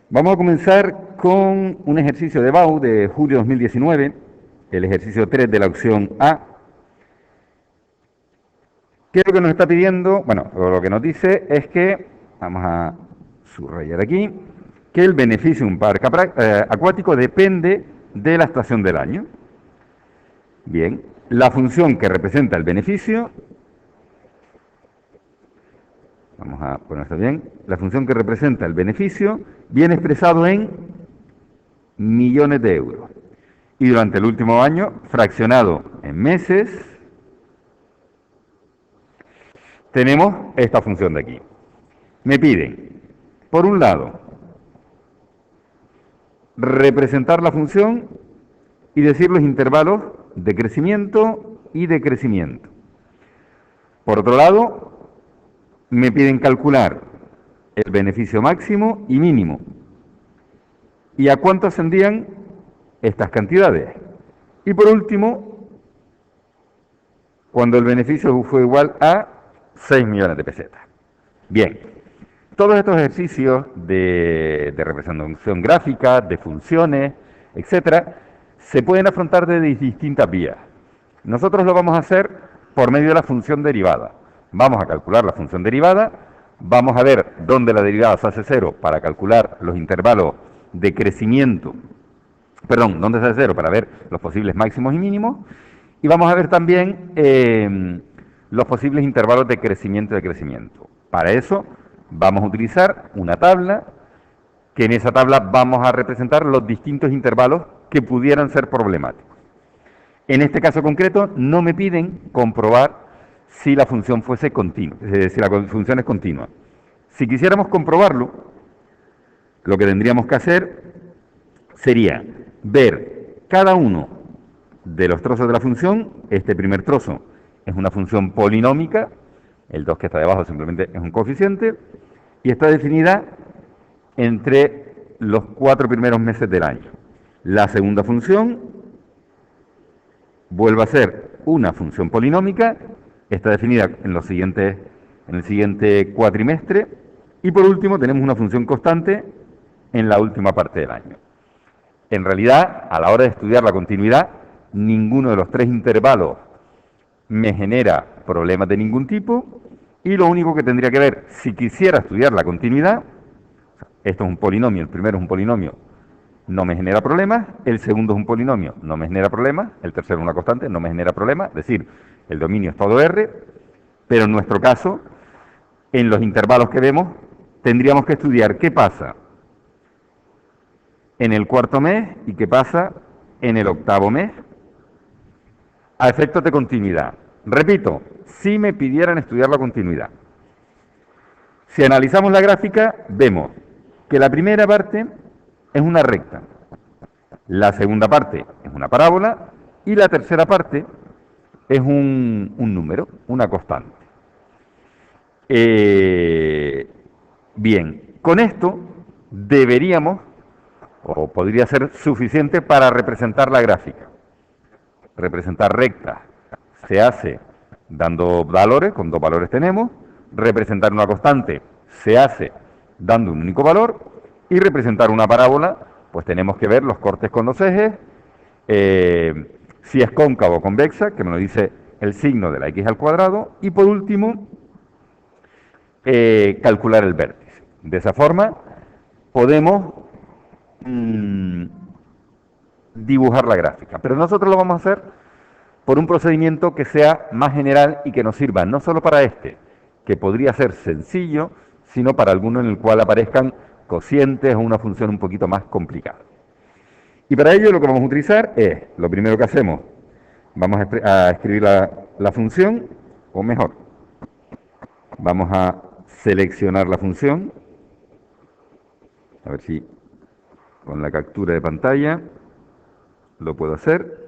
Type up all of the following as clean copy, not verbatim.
Vamos a comenzar con un ejercicio de BAU de julio 2019, el ejercicio 3 de la opción A. ¿Qué es lo que nos está pidiendo? Bueno, lo que nos dice es que, vamos a subrayar aquí, que el beneficio de un parque acuático depende de la estación del año. Bien, la función que representa el beneficio, vamos a poner esto bien, la función que representa el beneficio viene expresado en millones de euros. Y durante el último año, fraccionado en meses, tenemos esta función de aquí. Me piden, por un lado, representar la función y decir los intervalos de crecimiento y decrecimiento. Por otro lado, me piden calcular el beneficio máximo y mínimo. ¿Y a cuánto ascendían estas cantidades? Y por último, cuando el beneficio fue igual a 6 millones de pesetas. Bien, todos estos ejercicios de representación gráfica, de funciones, etcétera, se pueden afrontar de distintas vías. Nosotros lo vamos a hacer por medio de la función derivada. Vamos a calcular la función derivada, vamos a ver dónde la derivada se hace cero para calcular los intervalos de crecimiento, perdón, dónde se hace cero para ver los posibles máximos y mínimos, y vamos a ver también los posibles intervalos de crecimiento y decrecimiento. Para eso vamos a utilizar una tabla, que en esa tabla vamos a representar los distintos intervalos que pudieran ser problemáticos. En este caso concreto no me piden comprobar si la función fuese continua, si la función es continua. Si quisiéramos comprobarlo, lo que tendríamos que hacer sería ver cada uno de los trozos de la función. Este primer trozo es una función polinómica, el 2 que está debajo simplemente es un coeficiente, y está definida entre los 4 primeros meses del año. La segunda función vuelve a ser una función polinómica, está definida en el siguiente cuatrimestre, y por último tenemos una función constante en la última parte del año. En realidad, a la hora de estudiar la continuidad, ninguno de los tres intervalos me genera problemas de ningún tipo, y lo único que tendría que ver, si quisiera estudiar la continuidad, esto es un polinomio, el primero es un polinomio, no me genera problemas, el segundo es un polinomio, no me genera problemas, el tercero es una constante, no me genera problemas, es decir, el dominio es todo R, pero en nuestro caso, en los intervalos que vemos, tendríamos que estudiar qué pasa en el cuarto mes y qué pasa en el octavo mes, a efectos de continuidad. Repito, si me pidieran estudiar la continuidad. Si analizamos la gráfica, vemos que la primera parte es una recta, la segunda parte es una parábola y la tercera parte es un número, una constante. Bien, con esto deberíamos, o podría ser suficiente para representar la gráfica. Representar rectas se hace dando valores, con dos valores tenemos. Representar una constante se hace dando un único valor. Y representar una parábola, pues tenemos que ver los cortes con los ejes, si es cóncavo o convexa, que me lo dice el signo de la x al cuadrado. Y por último, calcular el vértice. De esa forma podemos dibujar la gráfica. Pero nosotros lo vamos a hacer por un procedimiento que sea más general y que nos sirva no solo para este, que podría ser sencillo, sino para alguno en el cual aparezcan cocientes o una función un poquito más complicada. Y para ello lo que vamos a utilizar es, lo primero que hacemos, vamos a escribir la función, o mejor, vamos a seleccionar la función, a ver si con la captura de pantalla lo puedo hacer.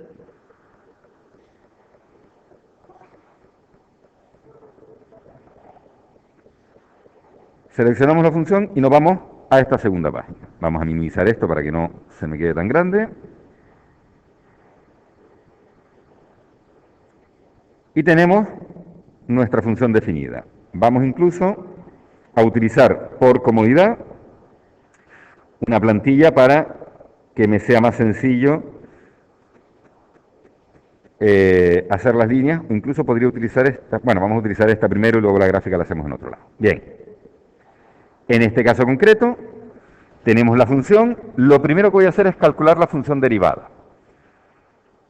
Seleccionamos la función y nos vamos a esta segunda página. Vamos a minimizar esto para que no se me quede tan grande. Y tenemos nuestra función definida. Vamos incluso a utilizar por comodidad una plantilla para que me sea más sencillo hacer las líneas, o incluso podría utilizar esta, bueno, vamos a utilizar esta primero y luego la gráfica la hacemos en otro lado. Bien, en este caso concreto tenemos la función, lo primero que voy a hacer es calcular la función derivada.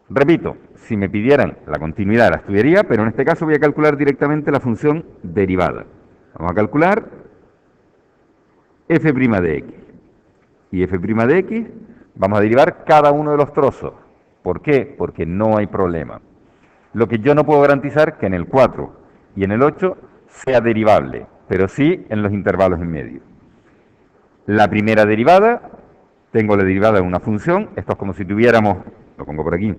Repito, si me pidieran la continuidad la estudiaría, pero en este caso voy a calcular directamente la función derivada. Vamos a calcular f' de x. Y f' de x, vamos a derivar cada uno de los trozos. ¿Por qué? Porque no hay problema. Lo que yo no puedo garantizar que en el 4 y en el 8 sea derivable, pero sí en los intervalos en medio. La primera derivada, tengo la derivada de una función, esto es como si tuviéramos, lo pongo por aquí,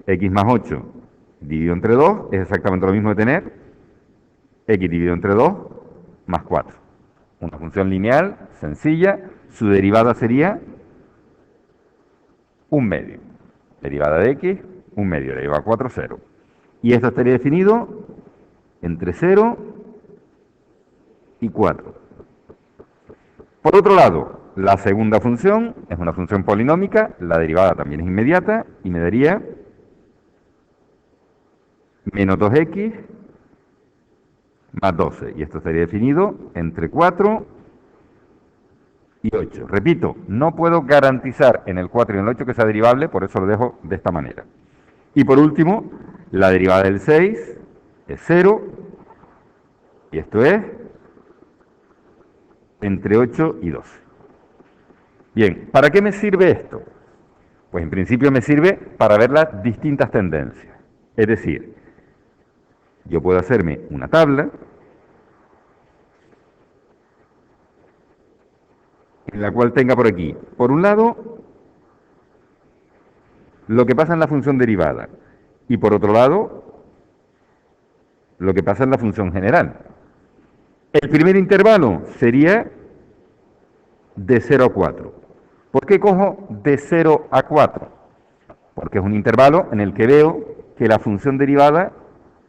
x más 8 dividido entre 2, es exactamente lo mismo de tener x dividido entre 2 más 4. Una función lineal, sencilla, su derivada sería un medio. Derivada de x, un medio, derivada 4, 0. Y esto estaría definido entre 0 y 4. Por otro lado, la segunda función es una función polinómica, la derivada también es inmediata y me daría menos 2x más 12. Y esto estaría definido entre 4 y 8. Repito, no puedo garantizar en el 4 y en el 8 que sea derivable, por eso lo dejo de esta manera. Y por último, la derivada del 6 es 0, y esto es entre 8 y 12. Bien, ¿para qué me sirve esto? Pues en principio me sirve para ver las distintas tendencias. Es decir, yo puedo hacerme una tabla en la cual tenga por aquí, por un lado, lo que pasa en la función derivada y por otro lado, lo que pasa en la función general. El primer intervalo sería de 0 a 4. ¿Por qué cojo de 0 a 4? Porque es un intervalo en el que veo que la función derivada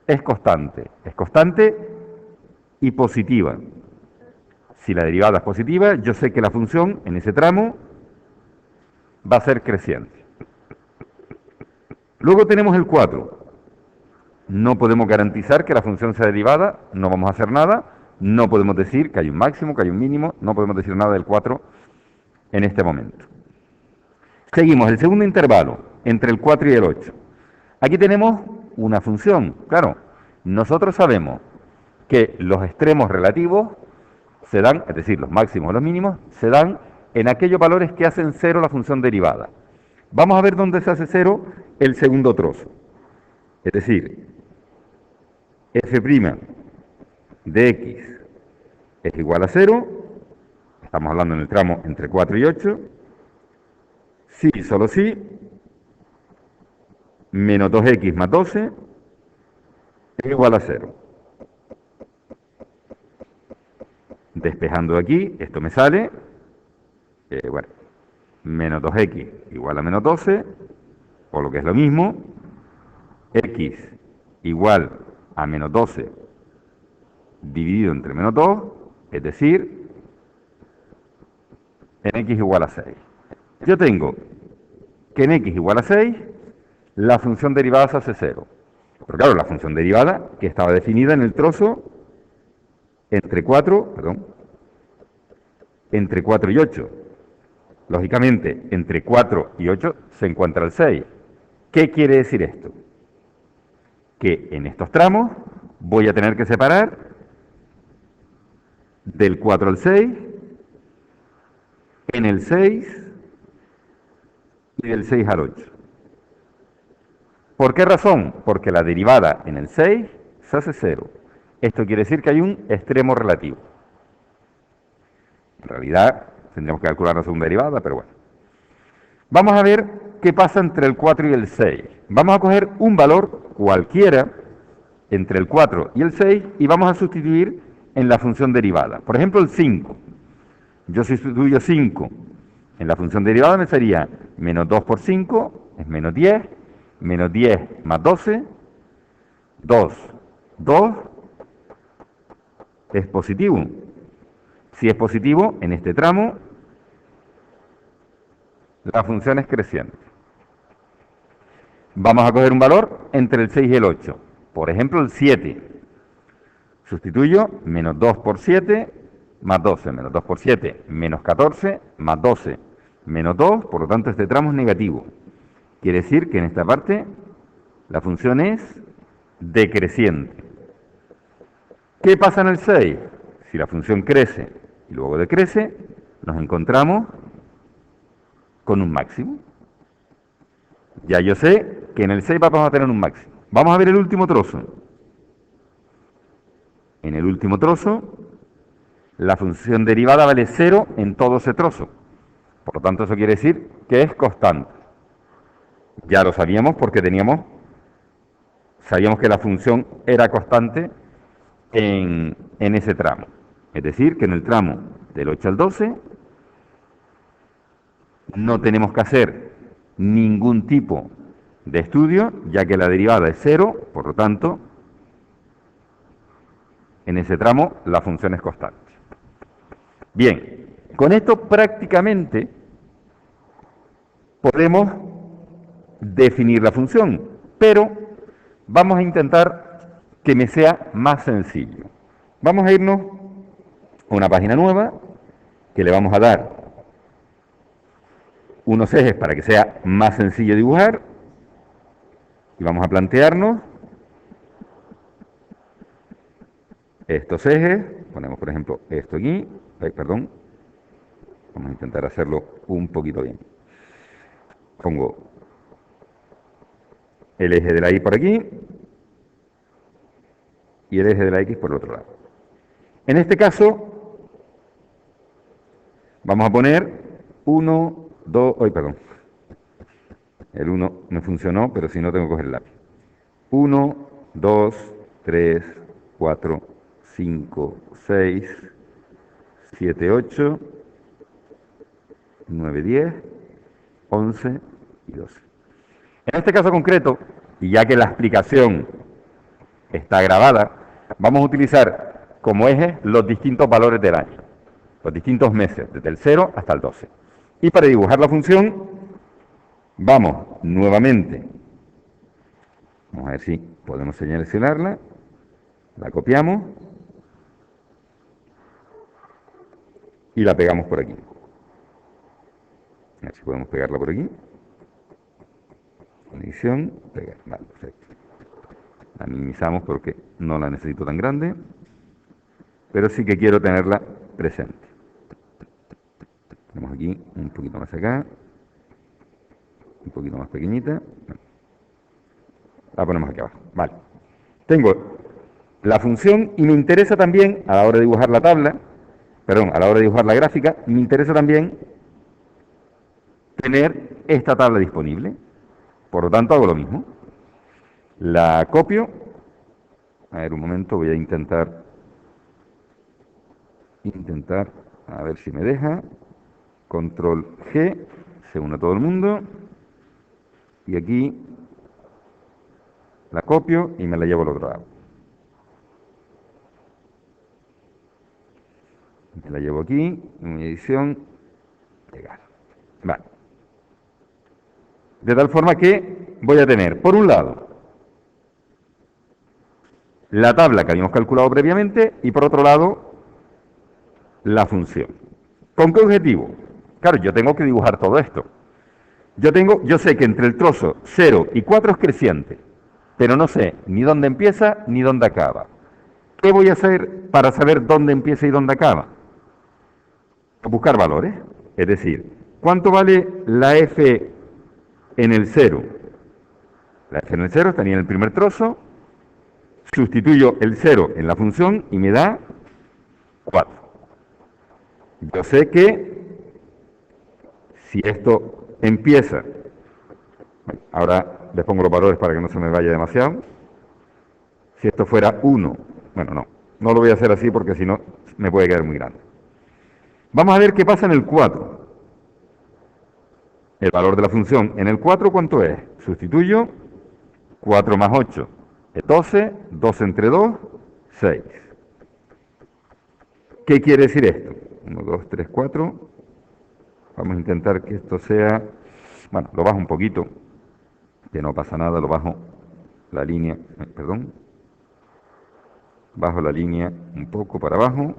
es constante y positiva. Si la derivada es positiva, yo sé que la función en ese tramo va a ser creciente. Luego tenemos el 4. No podemos garantizar que la función sea derivada, no vamos a hacer nada, no podemos decir que hay un máximo, que hay un mínimo, no podemos decir nada del 4 en este momento. Seguimos, el segundo intervalo, entre el 4 y el 8. Aquí tenemos una función, claro, nosotros sabemos que los extremos relativos se dan, es decir, los máximos o los mínimos, se dan en aquellos valores que hacen cero la función derivada. Vamos a ver dónde se hace cero el segundo trozo. Es decir, f' de x es igual a 0, estamos hablando en el tramo entre 4 y 8, sí, solo sí, menos 2x más 12 es igual a 0. Despejando de aquí, esto me sale, bueno, menos 2x igual a menos 12, o lo que es lo mismo, x igual a menos 12 dividido entre menos 2, es decir, en x igual a 6. Yo tengo que en x igual a 6, la función derivada se hace 0. Pero claro, la función derivada que estaba definida en el trozo entre 4 y 8. Lógicamente, entre 4 y 8 se encuentra el 6. ¿Qué quiere decir esto? Que en estos tramos voy a tener que separar del 4 al 6, en el 6 y del 6 al 8. ¿Por qué razón? Porque la derivada en el 6 se hace 0. Esto quiere decir que hay un extremo relativo. En realidad tendríamos que calcular la segunda derivada, pero bueno. Vamos a ver qué pasa entre el 4 y el 6. Vamos a coger un valor cualquiera entre el 4 y el 6 y vamos a sustituir en la función derivada. Por ejemplo, el 5. Yo sustituyo 5 en la función derivada, me sería menos 2 por 5 es menos 10, menos 10 más 12, 2 es positivo. Si es positivo, en este tramo La función es creciente. Vamos a coger un valor entre el 6 y el 8. Por ejemplo, el 7. Sustituyo menos 2 por 7 más 12. Menos 2 por 7 menos 14 más 12 menos 2. Por lo tanto, este tramo es negativo. Quiere decir que en esta parte la función es decreciente. ¿Qué pasa en el 6? Si la función crece y luego decrece, nos encontramos con un máximo. Ya yo sé que en el 6 vamos a tener un máximo. Vamos a ver el último trozo. En el último trozo, la función derivada vale 0 en todo ese trozo. Por lo tanto, eso quiere decir que es constante. Ya lo sabíamos porque sabíamos que la función era constante en ese tramo. Es decir, que en el tramo del 8 al 12 no tenemos que hacer ningún tipo de estudio, ya que la derivada es 0, por lo tanto, en ese tramo la función es constante. Bien, con esto prácticamente podemos definir la función, pero vamos a intentar que me sea más sencillo. Vamos a irnos a una página nueva que le vamos a dar unos ejes para que sea más sencillo dibujar y vamos a plantearnos estos ejes. Ponemos por ejemplo esto aquí, perdón, vamos a intentar hacerlo un poquito bien. Pongo el eje de la Y por aquí y el eje de la X por el otro lado. En este caso vamos a poner 1, 2, perdón, el 1 me funcionó, pero si no tengo que coger el lápiz. 1, 2, 3, 4, 5, 6, 7, 8, 9, 10, 11 y 12. En este caso concreto, y ya que la explicación está grabada, vamos a utilizar como eje los distintos valores del año, los distintos meses, desde el 0 hasta el 12. Y para dibujar la función, vamos nuevamente, vamos a ver si podemos seleccionarla, la copiamos y la pegamos por aquí. A ver si podemos pegarla por aquí. Edición, pegar, vale, perfecto. La minimizamos porque no la necesito tan grande, pero sí que quiero tenerla presente. Tenemos aquí un poquito más acá, un poquito más pequeñita. La ponemos aquí abajo. Vale. Tengo la función y me interesa también, a la hora de dibujar la tabla, perdón, a la hora de dibujar la gráfica, me interesa también tener esta tabla disponible. Por lo tanto, hago lo mismo. La copio. A ver, un momento, voy a intentar, a ver si me deja. Control G, se une a todo el mundo. Y aquí la copio y me la llevo al otro lado. Me la llevo aquí, en mi edición, pegar. Vale. De tal forma que voy a tener, por un lado, la tabla que habíamos calculado previamente y por otro lado, la función. ¿Con qué objetivo? Claro, yo tengo que dibujar todo esto. Yo sé que entre el trozo 0 y 4 es creciente, pero no sé ni dónde empieza ni dónde acaba. ¿Qué voy a hacer para saber dónde empieza y dónde acaba? Buscar valores. Es decir, ¿cuánto vale la f en el 0? La f en el 0 estaría en el primer trozo. Sustituyo el 0 en la función y me da 4. Yo sé que si esto empieza, ahora les pongo los valores para que no se me vaya demasiado. Si esto fuera 1, bueno, no lo voy a hacer así porque si no me puede quedar muy grande. Vamos a ver qué pasa en el 4. El valor de la función en el 4, ¿cuánto es? Sustituyo 4 más 8 es 12, 12 entre 2, 6. ¿Qué quiere decir esto? 1, 2, 3, 4. Vamos a intentar que esto sea, bueno, lo bajo un poquito, que no pasa nada, lo bajo la línea, perdón, bajo la línea un poco para abajo,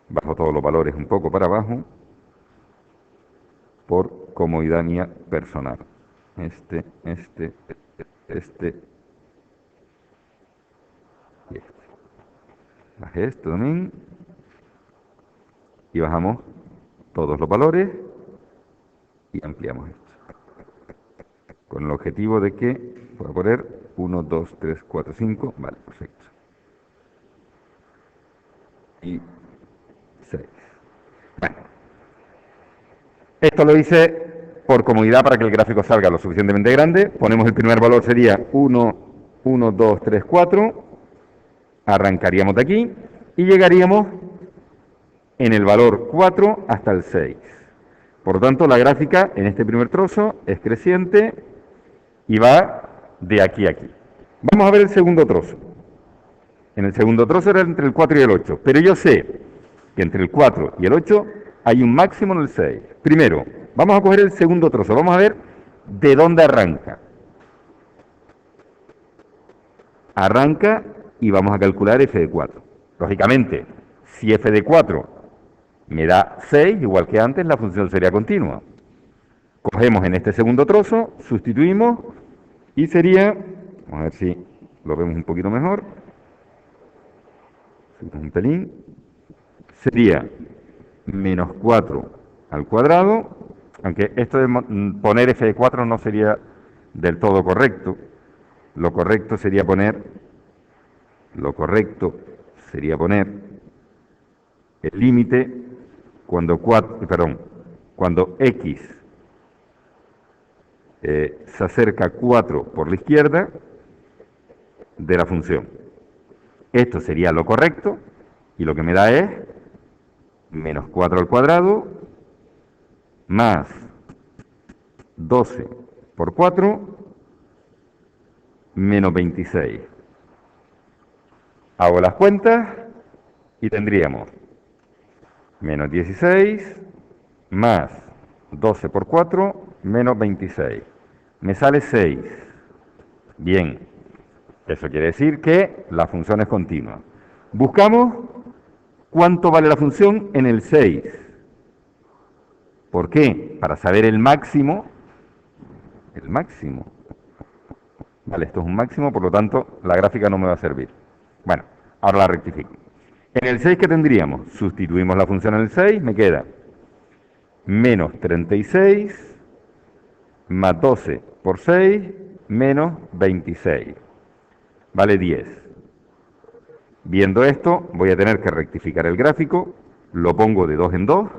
bajo todos los valores un poco para abajo, por comodidad mía personal. Este y este. Bajé esto también. Y bajamos todos los valores y ampliamos esto. Con el objetivo de que voy a poner 1, 2, 3, 4, 5. Vale, perfecto. Y 6. Bueno. Esto lo hice por comodidad para que el gráfico salga lo suficientemente grande. Ponemos el primer valor, sería 1, 1, 2, 3, 4. Arrancaríamos de aquí y llegaríamos en el valor 4 hasta el 6. Por lo tanto, la gráfica en este primer trozo es creciente y va de aquí a aquí. Vamos a ver el segundo trozo. En el segundo trozo era entre el 4 y el 8, pero yo sé que entre el 4 y el 8 hay un máximo en el 6. Primero, vamos a coger el segundo trozo, vamos a ver de dónde arranca. Arranca y vamos a calcular f de 4. Lógicamente, si f de 4 me da 6, igual que antes, la función sería continua. Cogemos en este segundo trozo, sustituimos y sería, vamos a ver si lo vemos un poquito mejor, un pelín, sería menos 4 al cuadrado, aunque esto de poner f de 4 no sería del todo correcto. Lo correcto sería poner el límite cuando x se acerca a 4 por la izquierda de la función. Esto sería lo correcto y lo que me da es menos 4 al cuadrado más 12 por 4 menos 26. Hago las cuentas y tendríamos menos 16 más 12 por 4 menos 26. Me sale 6. Bien, eso quiere decir que la función es continua. Buscamos cuánto vale la función en el 6. ¿Por qué? Para saber el máximo. El máximo. Vale, esto es un máximo, por lo tanto la gráfica no me va a servir. Bueno, ahora la rectifico. En el 6, ¿qué tendríamos? Sustituimos la función en el 6, me queda menos 36 más 12 por 6 menos 26. Vale 10. Viendo esto, voy a tener que rectificar el gráfico, lo pongo de 2 en 2,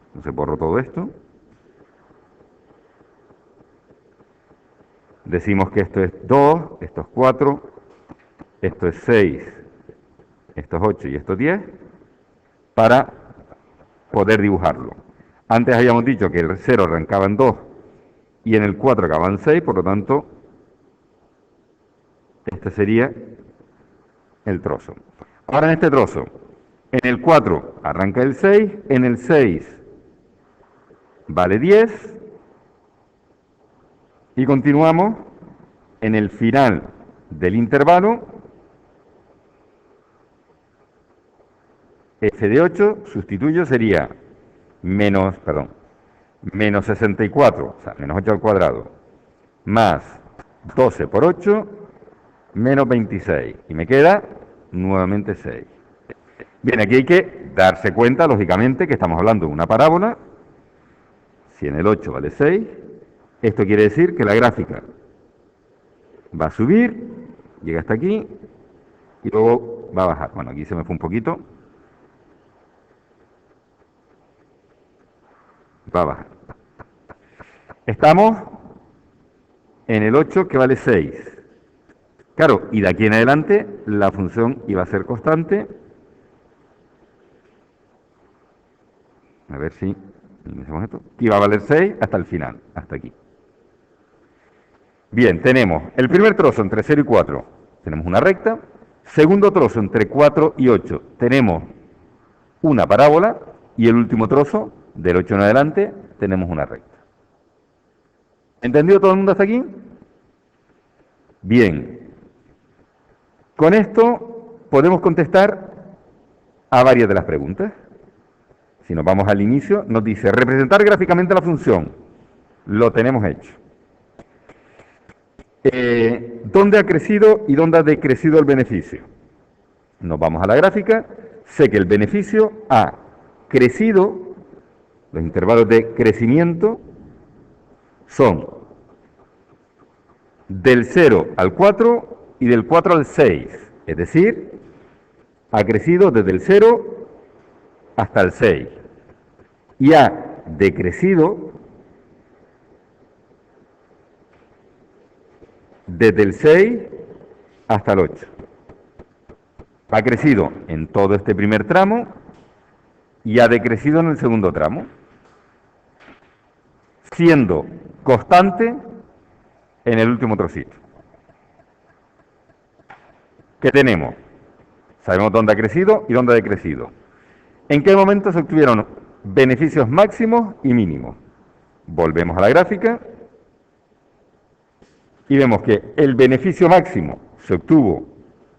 entonces borro todo esto. Decimos que esto es 2, esto es 4, esto es 6, esto es 8 y esto es 10, para poder dibujarlo. Antes habíamos dicho que el 0 arrancaba en 2 y en el 4 acababa en 6, por lo tanto, este sería el trozo. Ahora en este trozo, en el 4 arranca el 6, en el 6 vale 10, y continuamos en el final del intervalo. F de 8, sustituyo, sería menos 64, o sea, menos 8 al cuadrado, más 12 por 8, menos 26. Y me queda nuevamente 6. Bien, aquí hay que darse cuenta, lógicamente, que estamos hablando de una parábola. Si en el 8 vale 6, esto quiere decir que la gráfica va a subir, llega hasta aquí, y luego va a bajar. Bueno, aquí se me fue un poquito. Va a bajar. Estamos en el 8, que vale 6. Claro, y de aquí en adelante la función iba a ser constante. A ver si hacemos esto. Que iba a valer 6 hasta el final, hasta aquí. Bien, tenemos el primer trozo entre 0 y 4. Tenemos una recta. Segundo trozo entre 4 y 8. Tenemos una parábola y el último trozo, del 8 en adelante, tenemos una recta. ¿Entendido todo el mundo hasta aquí? Bien. Con esto podemos contestar a varias de las preguntas. Si nos vamos al inicio, nos dice representar gráficamente la función. Lo tenemos hecho. ¿Dónde ha crecido y dónde ha decrecido el beneficio? Nos vamos a la gráfica. Sé que el beneficio ha crecido, los intervalos de crecimiento son del 0 al 4 y del 4 al 6. Es decir, ha crecido desde el 0 hasta el 6. Y ha decrecido desde el 6 hasta el 8. Ha crecido en todo este primer tramo y ha decrecido en el segundo tramo, siendo constante en el último trocito. ¿Qué tenemos? Sabemos dónde ha crecido y dónde ha decrecido. ¿En qué momento se obtuvieron beneficios máximos y mínimos? Volvemos a la gráfica y vemos que el beneficio máximo se obtuvo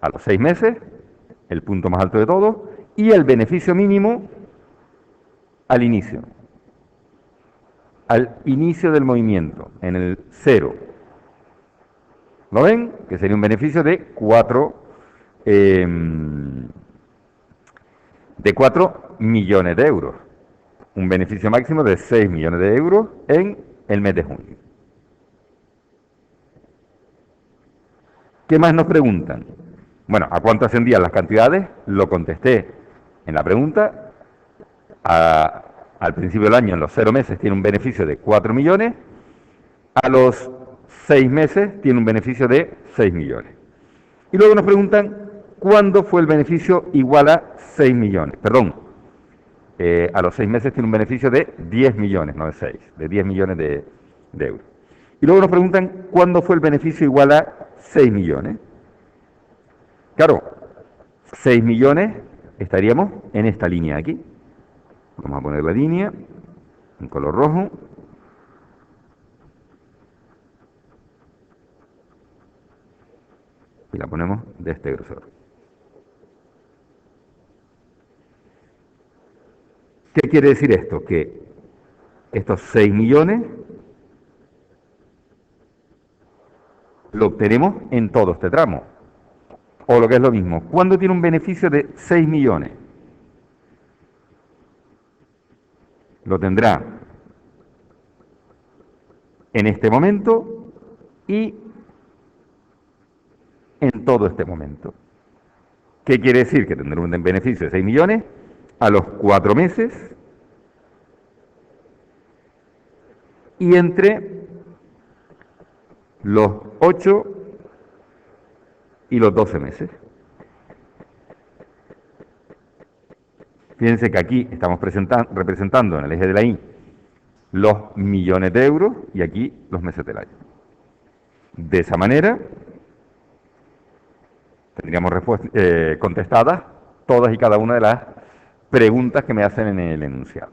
a los 6 meses, el punto más alto de todos, y el beneficio mínimo al inicio del movimiento, en el 0. ¿Lo ven? Que sería un beneficio de 4 millones de euros. Un beneficio máximo de 6 millones de euros en el mes de junio. ¿Qué más nos preguntan? Bueno, ¿a cuánto ascendían las cantidades? Lo contesté en la pregunta. Al principio del año, en los 0 meses, tiene un beneficio de 4 millones. A los 6 meses tiene un beneficio de 6 millones. Y luego nos preguntan cuándo fue el beneficio igual a 6 millones. Perdón, a los 6 meses tiene un beneficio de 10 millones, no de 6, de 10 millones de euros. Y luego nos preguntan cuándo fue el beneficio igual a 6 millones. Claro, 6 millones estaríamos en esta línea de aquí. Vamos a poner la línea en color rojo. Y la ponemos de este grosor. ¿Qué quiere decir esto? Que estos 6 millones lo obtenemos en todo este tramo. O lo que es lo mismo, ¿cuándo tiene un beneficio de 6 millones? Lo tendrá en este momento y en todo este momento. ¿Qué quiere decir? Que tendrá un beneficio de 6 millones a los 4 meses y entre los 8 y los 12 meses. Fíjense que aquí estamos representando en el eje de la Y los millones de euros y aquí los meses del año. De esa manera tendríamos contestadas todas y cada una de las preguntas que me hacen en el enunciado.